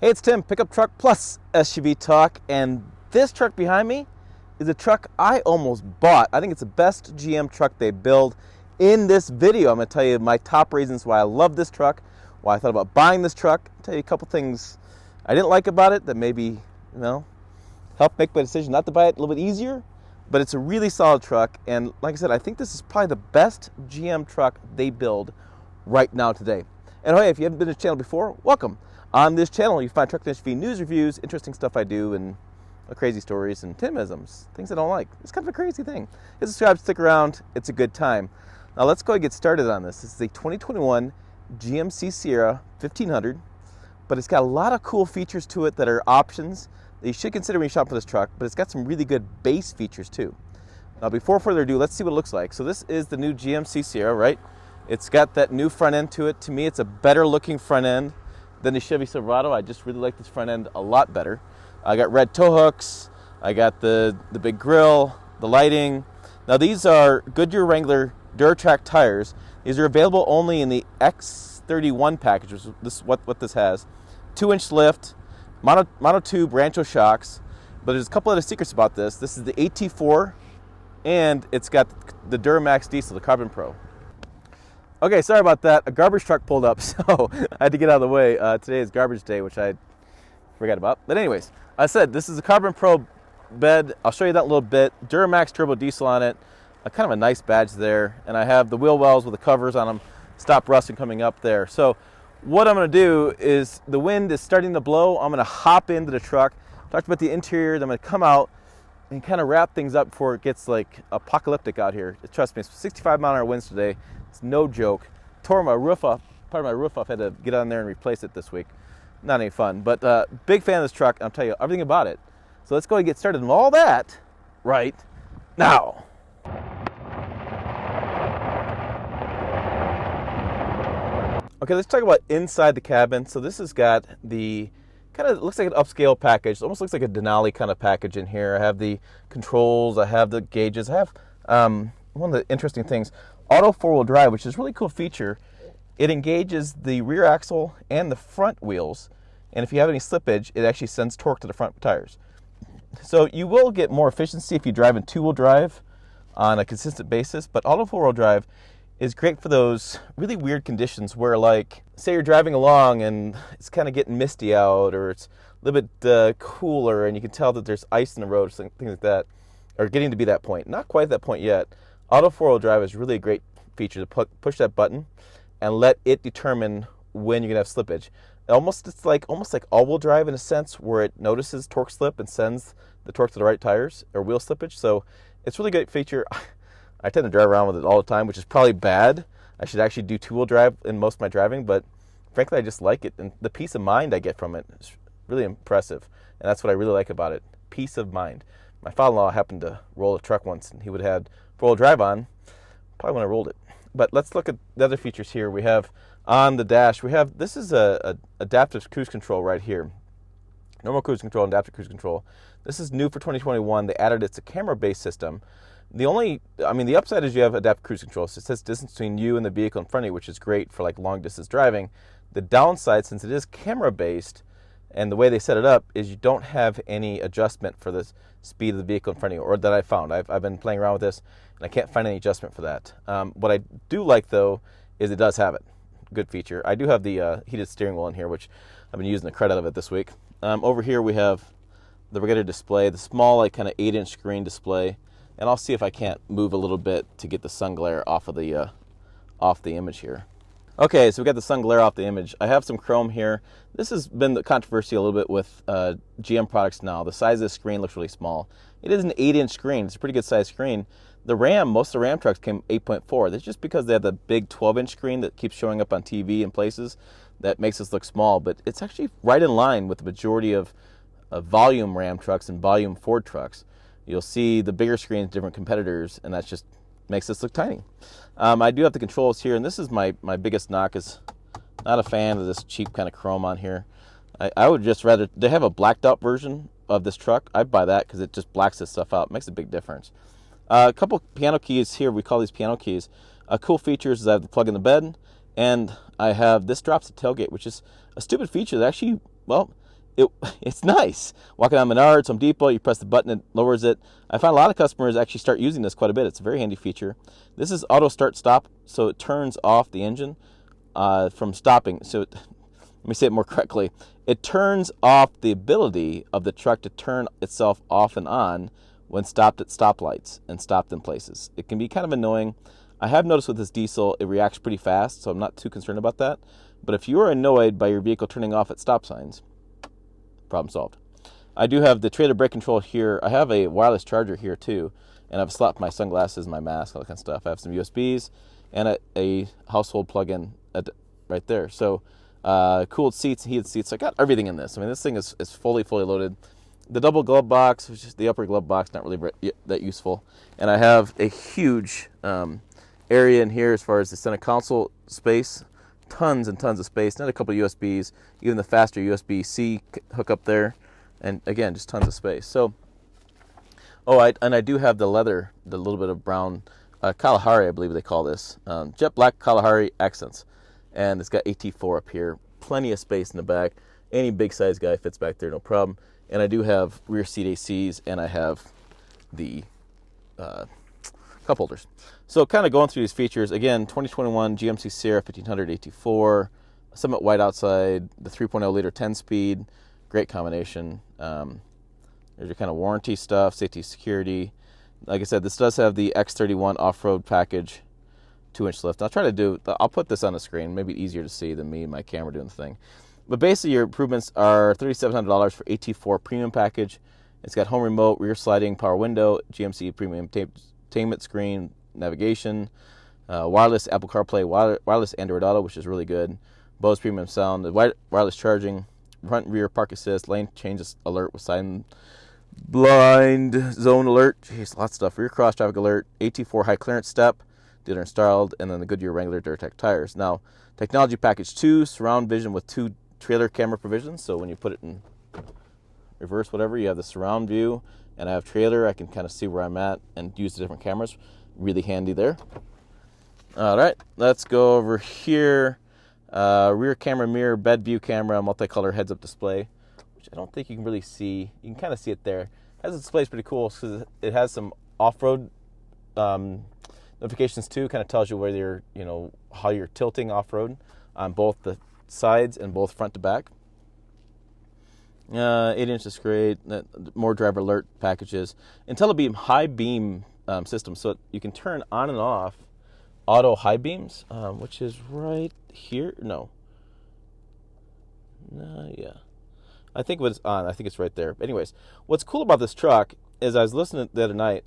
Hey, it's Tim, Pickup Truck Plus SUV Talk, and this truck behind me is a truck I almost bought. I think it's the best GM truck they build. In this video, I'm going to tell you my top reasons why I love this truck, why I thought about buying this truck. I'll tell you a couple things I didn't like about it that maybe, help make my decision not to buy it a little bit easier. But it's a really solid truck, and like I said, I think this is probably the best GM truck they build right now today. And hey, if you haven't been to this channel before, welcome. On this channel, you find truck and SUV news, reviews, interesting stuff I do, and crazy stories and Timisms, things I don't like. It's kind of a crazy thing. Hit subscribe, stick around. It's a good time. Now let's go and get started on this. This is a 2021 GMC Sierra 1500, but it's got a lot of cool features to it that are options that you should consider when you shop for this truck, but it's got some really good base features too. Now before further ado, let's see what it looks like. So this is the new GMC Sierra, right? It's got that new front end to it. To me, it's a better looking front end than the Chevy Silverado. I just really like this front end a lot better. I got red tow hooks. I got the big grille, the lighting. Now these are Goodyear Wrangler Duratrack tires. These are available only in the X31 package, which is what this has. 2-inch lift, monotube Rancho shocks. But there's a couple other secrets about this. This is the AT4, and it's got the Duramax diesel, the CarbonPro. Okay, sorry about that. A garbage truck pulled up, so I had to get out of the way. Today is garbage day, which I forgot about. But anyways, I said this is a CarbonPro bed. I'll show you that in a little bit. Duramax turbo diesel on it. Kind of a nice badge there. And I have the wheel wells with the covers on them. Stop rusting coming up there. So what I'm going to do is the wind is starting to blow. I'm going to hop into the truck, talk about the interior. Then I'm going to come out and kind of wrap things up before it gets like apocalyptic out here. Trust me, it's 65-mile-an-hour winds today. It's no joke. Tore my roof off. Part of my roof off. Had to get on there and replace it this week. Not any fun, but big fan of this truck. I'll tell you everything about it. So let's go and get started on all that right now. Okay, let's talk about inside the cabin. So this has got the kind of looks like an upscale package. It almost looks like a Denali kind of package in here. I have the controls. I have the gauges. I have one of the interesting things. Auto four-wheel drive, which is a really cool feature. It engages the rear axle and the front wheels, and if you have any slippage, it actually sends torque to the front tires. So you will get more efficiency if you drive in two-wheel drive on a consistent basis, but auto four-wheel drive is great for those really weird conditions where, like, say you're driving along and it's kind of getting misty out, or it's a little bit cooler and you can tell that there's ice in the road, or things like that, or getting to be that point. Not quite at that point yet. Auto four-wheel drive is really a great feature to push that button and let it determine when you're going to have slippage. It's like almost like all-wheel drive in a sense, where it notices torque slip and sends the torque to the right tires or wheel slippage. So it's a really great feature. I tend to drive around with it all the time, which is probably bad. I should actually do two-wheel drive in most of my driving, but frankly, I just like it. And the peace of mind I get from it is really impressive. And that's what I really like about it, peace of mind. My father-in-law happened to roll a truck once, and he would have had four-wheel drive on, probably when I rolled it. But let's look at the other features here. We have on the dash, this is a adaptive cruise control right here. Normal cruise control and adaptive cruise control. This is new for 2021. They added it's a camera-based system. The upside is you have adaptive cruise control. So it says distance between you and the vehicle in front of you, which is great for like long distance driving. The downside, since it is camera-based, and the way they set it up is you don't have any adjustment for the speed of the vehicle in front of you, or that I found. I've been playing around with this, and I can't find any adjustment for that. What I do like, though, is it does have it. Good feature. I do have the heated steering wheel in here, which I've been using the credit of it this week. Over here we have the regular display, the small, like kind of 8-inch screen display, and I'll see if I can't move a little bit to get the sun glare off of the image here. Okay, so we got the sun glare off the image. I have some chrome here. This has been the controversy a little bit with GM products now. The size of the screen looks really small. It is an 8-inch screen. It's a pretty good sized screen. Most of the Ram trucks came 8.4. That's just because they have the big 12-inch screen that keeps showing up on TV in places that makes this look small. But it's actually right in line with the majority of volume Ram trucks and volume Ford trucks. You'll see the bigger screens, different competitors, and that just makes this look tiny. I do have the controls here, and this is my biggest knock, is not a fan of this cheap kind of chrome on here. I would just rather, they have a blacked out version of this truck. I'd buy that because it just blacks this stuff out. It makes a big difference. A couple piano keys here. We call these piano keys. Cool features is I have the plug in the bed, and I have this drops the tailgate, which is a stupid feature that actually, well, it's nice. Walking on Menards, Home Depot, you press the button, it lowers it. I find a lot of customers actually start using this quite a bit. It's a very handy feature. This is auto start stop, so it turns off the engine from stopping. Let me say it more correctly. It turns off the ability of the truck to turn itself off and on when stopped at stoplights and stopped in places. It can be kind of annoying. I have noticed with this diesel, it reacts pretty fast, so I'm not too concerned about that. But if you are annoyed by your vehicle turning off at stop signs, problem solved. I do have the trailer brake control here. I have a wireless charger here too, and I've slapped my sunglasses, my mask, all that kind of stuff. I have some USBs and a household plug-in right there. So cooled seats, heated seats. I got everything in this. I mean, this thing is fully loaded. The double glove box, which is the upper glove box, not really that useful. And I have a huge area in here as far as the center console space. Tons and tons of space. Not a couple of USBs, even the faster USB-C hookup there, and again, just tons of space. So, I do have the leather, the little bit of brown Kalahari, I believe they call this, jet black Kalahari accents, and it's got AT4 up here. Plenty of space in the back. Any big size guy fits back there, no problem. And I do have rear seat ACs, and I have the cup holders. So kind of going through these features, again, 2021 GMC Sierra 1500 AT4, somewhat white outside, the 3.0 liter 10-speed, great combination. There's your kind of warranty stuff, safety, security. Like I said, this does have the X31 off-road package, 2-inch lift. I'll put this on the screen, maybe easier to see than me and my camera doing the thing. But basically your improvements are $3,700 for AT4 premium package. It's got home remote, rear sliding power window, GMC premium entertainment screen, navigation, wireless Apple CarPlay, wireless Android Auto, which is really good, Bose premium sound, the wireless charging, front and rear park assist, lane changes alert with side blind zone alert, jeez, lots of stuff, rear cross traffic alert, AT4 high clearance step, dealer installed, and then the Goodyear Wrangler Duramax tires. Now, technology package 2, surround vision with 2 trailer camera provisions, so when you put it in reverse, whatever, you have the surround view, and I have trailer, I can kind of see where I'm at and use the different cameras. Really handy there. All right, let's go over here. Rear camera, mirror, bed view camera, multicolor heads-up display, which I don't think you can really see. You can kind of see it there. Has a display is pretty cool because it has some off-road notifications too. Kind of tells you whether you're, how you're tilting off-road on both the sides and both front to back. 8-inch is great. More driver alert packages. IntelliBeam high beam system, so you can turn on and off auto high beams, which is right here. Yeah. I think it's on. I think it's right there. Anyways, what's cool about this truck is I was listening the other night.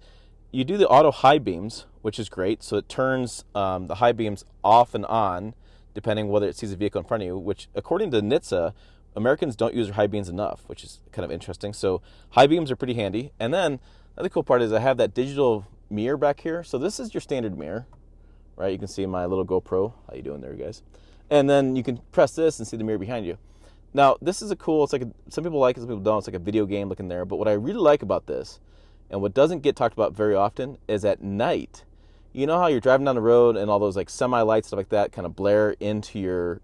You do the auto high beams, which is great. So it turns the high beams off and on, depending whether it sees a vehicle in front of you, which according to NHTSA, Americans don't use their high beams enough, which is kind of interesting. So high beams are pretty handy. And then the other cool part is I have that digital mirror back here. So this is your standard mirror, right? You can see my little GoPro. How you doing there, guys? And then you can press this and see the mirror behind you. Now, this is it's like some people like it, some people don't. It's like a video game looking there. But what I really like about this, and what doesn't get talked about very often, is at night, you know how you're driving down the road and all those like semi-lights, stuff like that, kind of blare into your,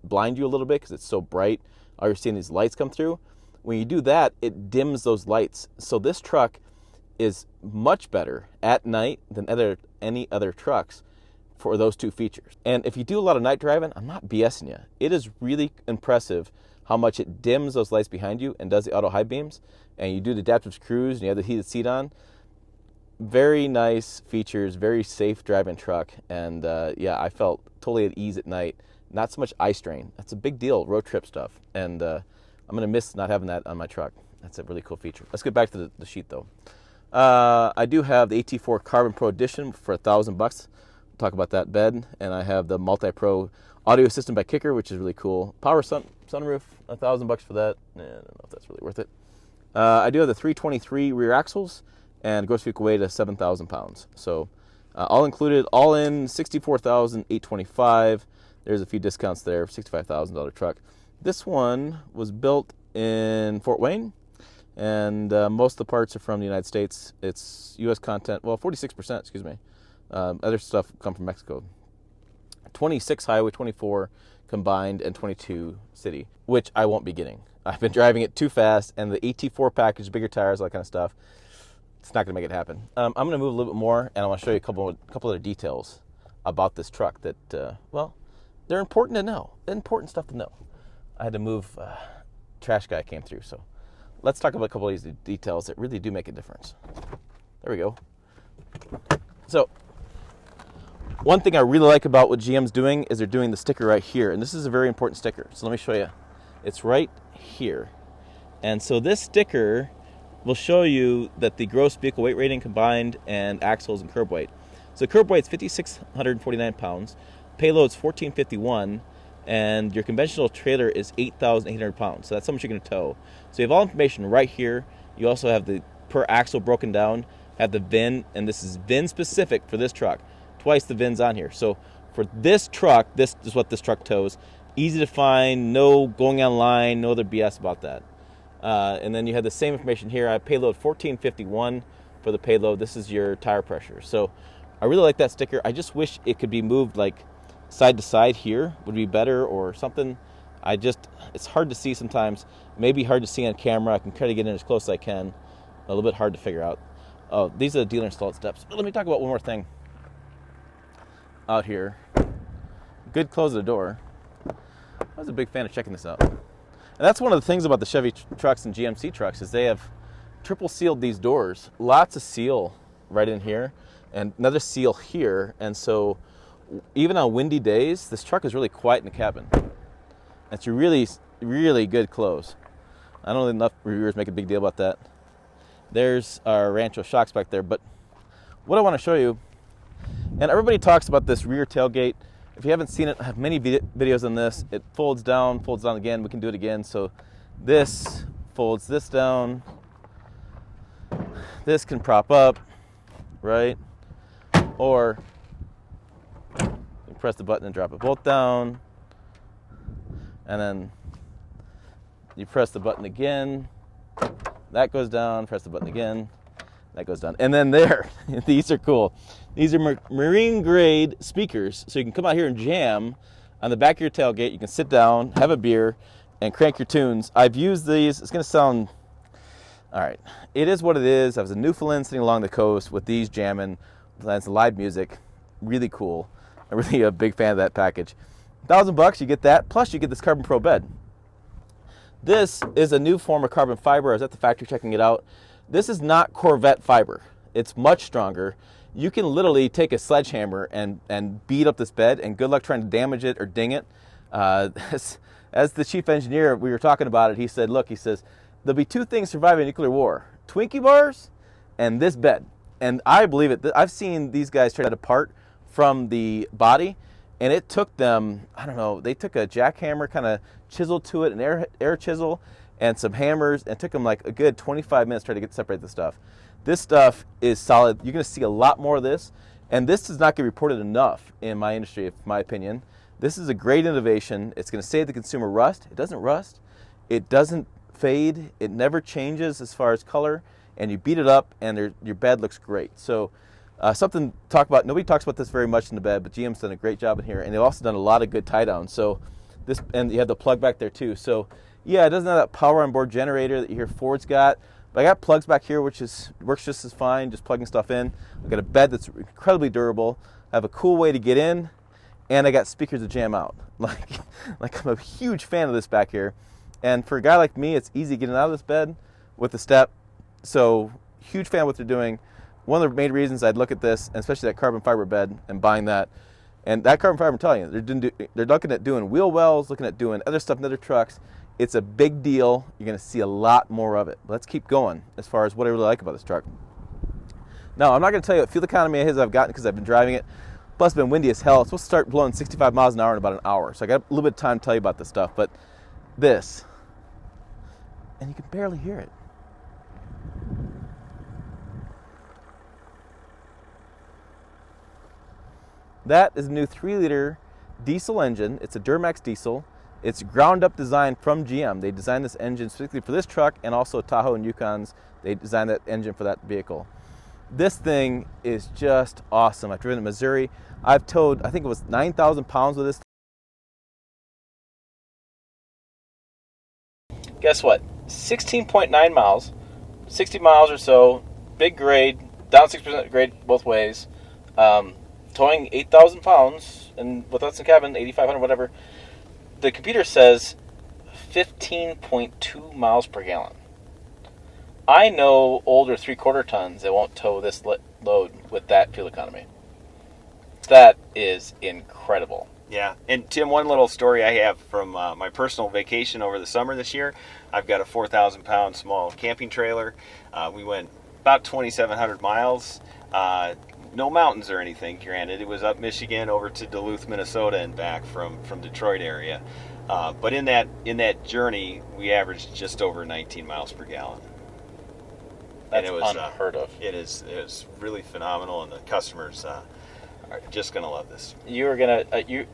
blind you a little bit because it's so bright. All you're seeing these lights come through. When you do that, it dims those lights. So this truck is much better at night than any other trucks for those two features. And if you do a lot of night driving, I'm not BSing you. It is really impressive how much it dims those lights behind you and does the auto high beams. And you do the adaptive cruise and you have the heated seat on. Very nice features, very safe driving truck. And I felt totally at ease at night. Not so much eye strain. That's a big deal, road trip stuff. And I'm going to miss not having that on my truck. That's a really cool feature. Let's get back to the sheet, though. I do have the AT4 CarbonPro Edition for $1,000. We'll talk about that bed. And I have the Multi-Pro audio system by Kicker, which is really cool. Power sunroof, $1,000 for that. I don't know if that's really worth it. I do have the 323 rear axles and gross vehicle weight of 7,000 pounds. So all included, all in, $64,825. There's a few discounts there, $65,000 truck. This one was built in Fort Wayne, and most of the parts are from the United States. It's U.S. content, 46%, excuse me. Other stuff come from Mexico. 26 highway, 24 combined, and 22 city, which I won't be getting. I've been driving it too fast, and the AT4 package, bigger tires, all that kind of stuff, it's not going to make it happen. I'm going to move a little bit more, and I want to show you a couple other details about this truck that, well, they're important to know. Important stuff to know. I had to move, trash guy came through, so let's talk about a couple of these details that really do make a difference. There we go. So, one thing I really like about what GM's doing is they're doing the sticker right here, and this is a very important sticker. So let me show you. It's right here. And so this sticker will show you that the gross vehicle weight rating combined and axles and curb weight. So curb weight's 5,649 pounds, payload's 1,451, and your conventional trailer is 8,800 pounds. So that's how much you're going to tow. So you have all information right here. You also have the per axle broken down, have the VIN, and this is VIN specific for this truck. Twice the VIN's on here. So for this truck, this is what this truck tows. Easy to find, no going online, no other BS about that. And then you have the same information here. I have payload 1451 for the payload. This is your tire pressure. So I really like that sticker. I just wish it could be moved like side to side here would be better or something. It's hard to see sometimes. Maybe hard to see on camera. I can try to get in as close as I can. A little bit hard to figure out. Oh, these are the dealer installed steps. But let me talk about one more thing out here. Good close of the door. I was a big fan of checking this out. And that's one of the things about the Chevy trucks and GMC trucks is they have triple sealed these doors. Lots of seal right in here and another seal here. And so even on windy days, this truck is really quiet in the cabin. It's a really, really good close. I don't know enough reviewers make a big deal about that. There's our Rancho shocks back there. But what I want to show you, and everybody talks about this rear tailgate. If you haven't seen it, I have many videos on this. It folds down again. We can do it again. So this folds this down. This can prop up, right? Or you press the button and drop it both down. And then you press the button again. That goes down. Press the button again. That goes down. And then there, these are cool. These are marine grade speakers. So you can come out here and jam on the back of your tailgate. You can sit down, have a beer, and crank your tunes. I've used these. It's going to sound, all right. It is what it is. I was in Newfoundland sitting along the coast with these jamming. That's live music. Really cool. I'm really a big fan of that package. $1,000, you get that. Plus you get this CarbonPro bed. This is a new form of carbon fiber. I was at the factory checking it out. This is not Corvette fiber. It's much stronger. You can literally take a sledgehammer and beat up this bed, and good luck trying to damage it or ding it. As the chief engineer, we were talking about it, he said, look, he says, there'll be two things surviving nuclear war, Twinkie bars and this bed. And I believe it. I've seen these guys try that apart from the body, and it took them, I don't know, they took a jackhammer, kind of chiseled to it, an air chisel, and some hammers, and it took them like a good 25 minutes trying to separate the stuff. This stuff is solid. You're going to see a lot more of this, and this is not going to be reported enough in my industry, in my opinion. This is a great innovation. It's going to save the consumer rust. It doesn't rust. It doesn't fade. It never changes as far as color, and you beat it up, and your bed looks great. So something to talk about. Nobody talks about this very much in the bed, but GM's done a great job in here, and they've also done a lot of good tie downs. So this, and you have the plug back there too. So yeah, it doesn't have that power on board generator that you hear Ford's got, but I got plugs back here, which works just as fine, just plugging stuff in. I've got a bed that's incredibly durable. I have a cool way to get in, and I got speakers to jam out. Like I'm a huge fan of this back here. And for a guy like me, it's easy getting out of this bed with the step. So huge fan of what they're doing. One of the main reasons I'd look at this, and especially that carbon fiber bed, and buying that. And that carbon fiber, I'm telling you, they're looking at doing wheel wells, looking at doing other stuff in other trucks. It's a big deal. You're going to see a lot more of it. Let's keep going as far as what I really like about this truck. Now, I'm not going to tell you what fuel economy it is I've gotten because I've been driving it. Plus, it's been windy as hell. It's supposed to start blowing 65 miles an hour in about an hour. So I got a little bit of time to tell you about this stuff. But this, and you can barely hear it. That is a new 3-liter diesel engine. It's a Duramax diesel. It's ground up design from GM. They designed this engine specifically for this truck and also Tahoe and Yukons. They designed that engine for that vehicle. This thing is just awesome. I've driven in Missouri. I've towed, I think it was 9,000 pounds with this. Guess what? 16.9 miles, 60 miles or so, big grade, down 6% grade both ways, towing 8,000 pounds, and with us in cabin, 8,500, whatever. The computer says 15.2 miles per gallon. I know older 3/4 tons that won't tow this load with that fuel economy. That is incredible. Yeah, and Tim, one little story I have from my personal vacation over the summer this year. I've got a 4,000-pound small camping trailer. We went about 2,700 miles. No mountains or anything, granted. It was up Michigan over to Duluth, Minnesota, and back from Detroit area. But in that journey, we averaged just over 19 miles per gallon. That's and it was unheard of. It is really phenomenal, and the customers are just going to love this. You are going to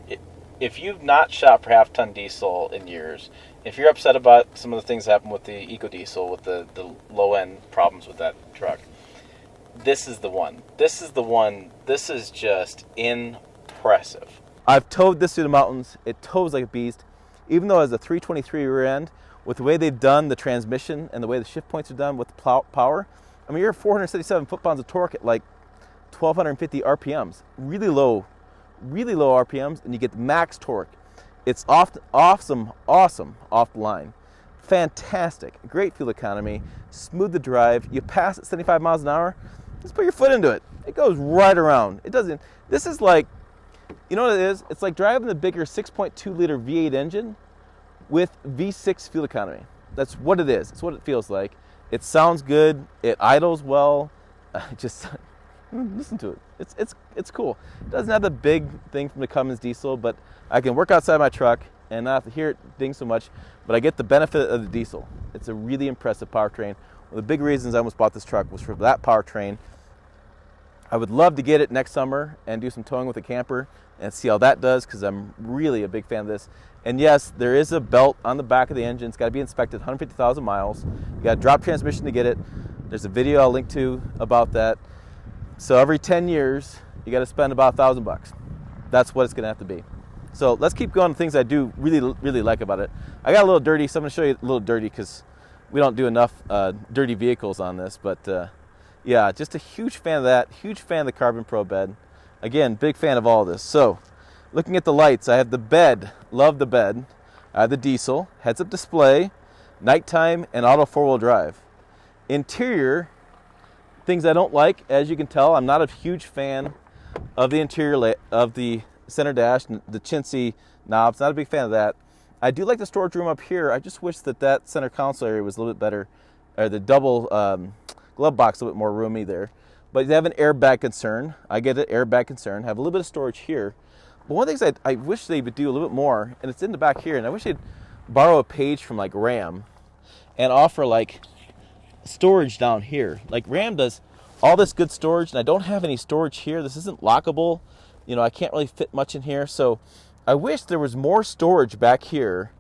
if you've not shopped for half-ton diesel in years, if you're upset about some of the things that happen with the EcoDiesel, with the low-end problems with that truck, this is the one. This is the one. This is just impressive. I've towed this through the mountains. It tows like a beast. Even though it has a 323 rear end, with the way they've done the transmission and the way the shift points are done with the power, I mean, you're 477 foot-pounds of torque at like 1,250 RPMs. Really low RPMs, and you get max torque. It's awesome off the line. Fantastic. Great fuel economy. Smooth to drive. You pass at 75 miles an hour, just put your foot into it. It goes right around. It doesn't. This is like, you know what it is? It's like driving the bigger 6.2 liter V8 engine with V6 fuel economy. That's what it is. It's what it feels like. It sounds good. It idles well. Just listen to it. It's cool. It doesn't have the big thing from the Cummins diesel, but I can work outside my truck and not have to hear it ding so much, but I get the benefit of the diesel. It's a really impressive powertrain. One of the big reasons I almost bought this truck was for that powertrain. I would love to get it next summer and do some towing with a camper and see how that does, because I'm really a big fan of this. And yes, there is a belt on the back of the engine. It's got to be inspected, 150,000 miles. You got to drop transmission to get it. There's a video I'll link to about that. So every 10 years, you got to spend about $1,000. That's what it's going to have to be. So let's keep going to things I do really like about it. I got a little dirty, so I'm going to show you a little dirty because we don't do enough dirty vehicles on this. But yeah, just a huge fan of that. Huge fan of the CarbonPro bed. Again, big fan of all of this. So looking at the lights, I have the bed. Love the bed. I have the diesel, heads-up display, nighttime, and auto four-wheel drive. Interior, things I don't like, as you can tell, I'm not a huge fan of the interior of the center dash, the chintzy knobs. Not a big fan of that. I do like the storage room up here. I just wish that center console area was a little bit better, or the double glove box a little bit more roomy there. But they have an airbag concern. I get an airbag concern. Have a little bit of storage here. But one of the things I wish they would do a little bit more, and it's in the back here, and I wish they'd borrow a page from like Ram and offer like storage down here. Like Ram does all this good storage, and I don't have any storage here. This isn't lockable. You know, I can't really fit much in here. So I wish there was more storage back here.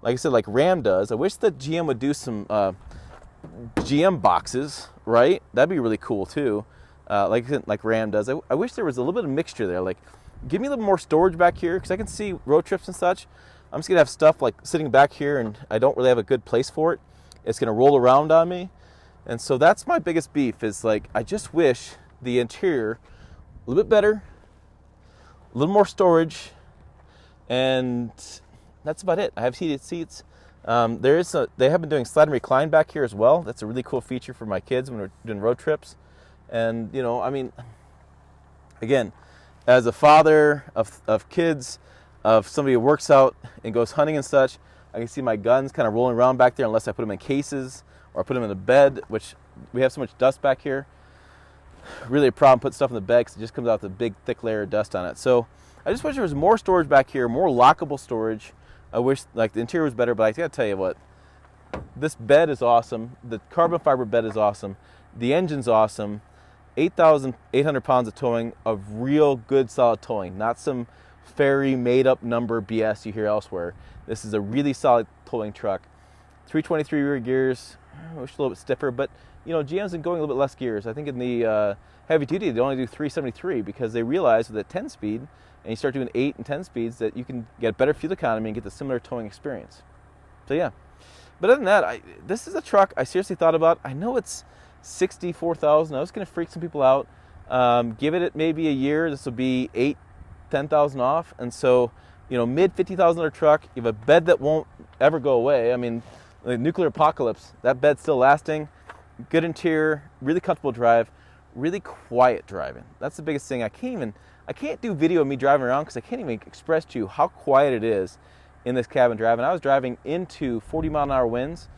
Like I said, like Ram does. I wish that GM would do some GM boxes, right? That'd be really cool too. Like Ram does. I wish there was a little bit of mixture there. Like, give me a little more storage back here, because I can see road trips and such. I'm just going to have stuff like sitting back here, and I don't really have a good place for it. It's going to roll around on me. And so that's my biggest beef, is like, I just wish the interior a little bit better, a little more storage, and that's about it. I have heated seats. They have been doing slide and recline back here as well. That's a really cool feature for my kids when we're doing road trips. And, you know, I mean, again, as a father of kids, of somebody who works out and goes hunting and such, I can see my guns kind of rolling around back there unless I put them in cases or put them in a bed, which we have so much dust back here. Really a problem putting stuff in the bed because it just comes out with a big thick layer of dust on it. So I just wish there was more storage back here, more lockable storage. I wish like the interior was better, but I gotta tell you what, this bed is awesome. The carbon fiber bed is awesome. The engine's awesome. 8,800 pounds of towing, of real good solid towing, not some fairy made up number BS you hear elsewhere. This is a really solid towing truck. 323 rear gears, I wish a little bit stiffer, but you know, GM's been going a little bit less gears. I think in the heavy duty they only do 373 because they realize with a 10 speed and you start doing 8 and 10 speeds that you can get better fuel economy and get the similar towing experience. So yeah, But other than that, this is a truck I seriously thought about. I know it's $64,000. I was going to freak some people out. Give it maybe a year. This will be $10,000 off. And so, mid $50,000 truck. You have a bed that won't ever go away. I mean, the nuclear apocalypse, that bed's still lasting. Good interior, really comfortable drive, really quiet driving. That's the biggest thing. I can't do video of me driving around because I can't even express to you how quiet it is in this cabin driving. I was driving into 40-mile-an-hour winds,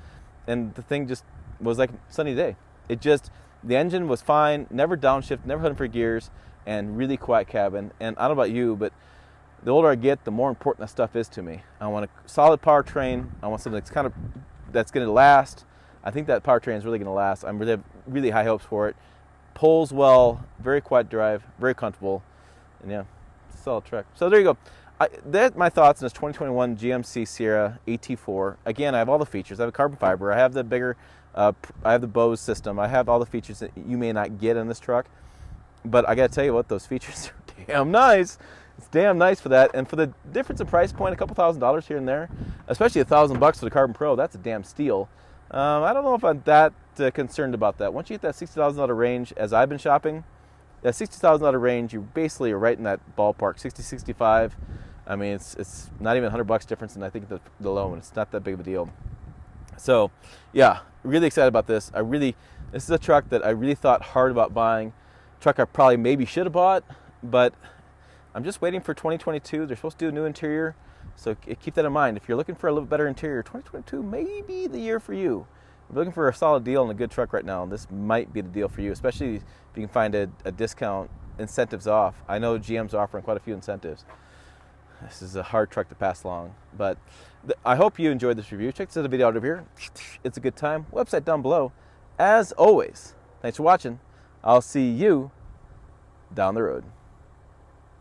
and the thing just was like a sunny day. The engine was fine, never downshift, never hunting for gears, and really quiet cabin. And I don't know about you, but the older I get, the more important that stuff is to me. I want a solid powertrain. I want something that's going to last. I think that powertrain is really going to last. I'm really high hopes for it. Pulls well, very quiet drive, very comfortable, and yeah, it's a solid truck. So there you go. That's my thoughts on this 2021 GMC Sierra AT4. Again, I have all the features. I have a carbon fiber. I have the bigger, I have the Bose system. I have all the features that you may not get in this truck. But I got to tell you what, those features are damn nice. It's damn nice for that. And for the difference in price point, a couple $1,000s here and there, especially $1,000 for the CarbonPro, that's a damn steal. I don't know if I'm that concerned about that. Once you hit that $60,000 range, as I've been shopping, that $60,000 range, you basically are right in that ballpark, 60, 65. I mean, it's not even $100 difference, and I think the low one, it's not that big of a deal. So, yeah, really excited about this. This is a truck that I really thought hard about buying. Truck I probably maybe should have bought, but I'm just waiting for 2022. They're supposed to do a new interior, so keep that in mind. If you're looking for a little better interior, 2022 may be the year for you. If you're looking for a solid deal and a good truck right now, this might be the deal for you, especially if you can find a discount, incentives off. I know GM's offering quite a few incentives. This is a hard truck to pass along, but I hope you enjoyed this review. Check this other video out over here. It's a good time. Website down below. As always, thanks for watching. I'll see you down the road.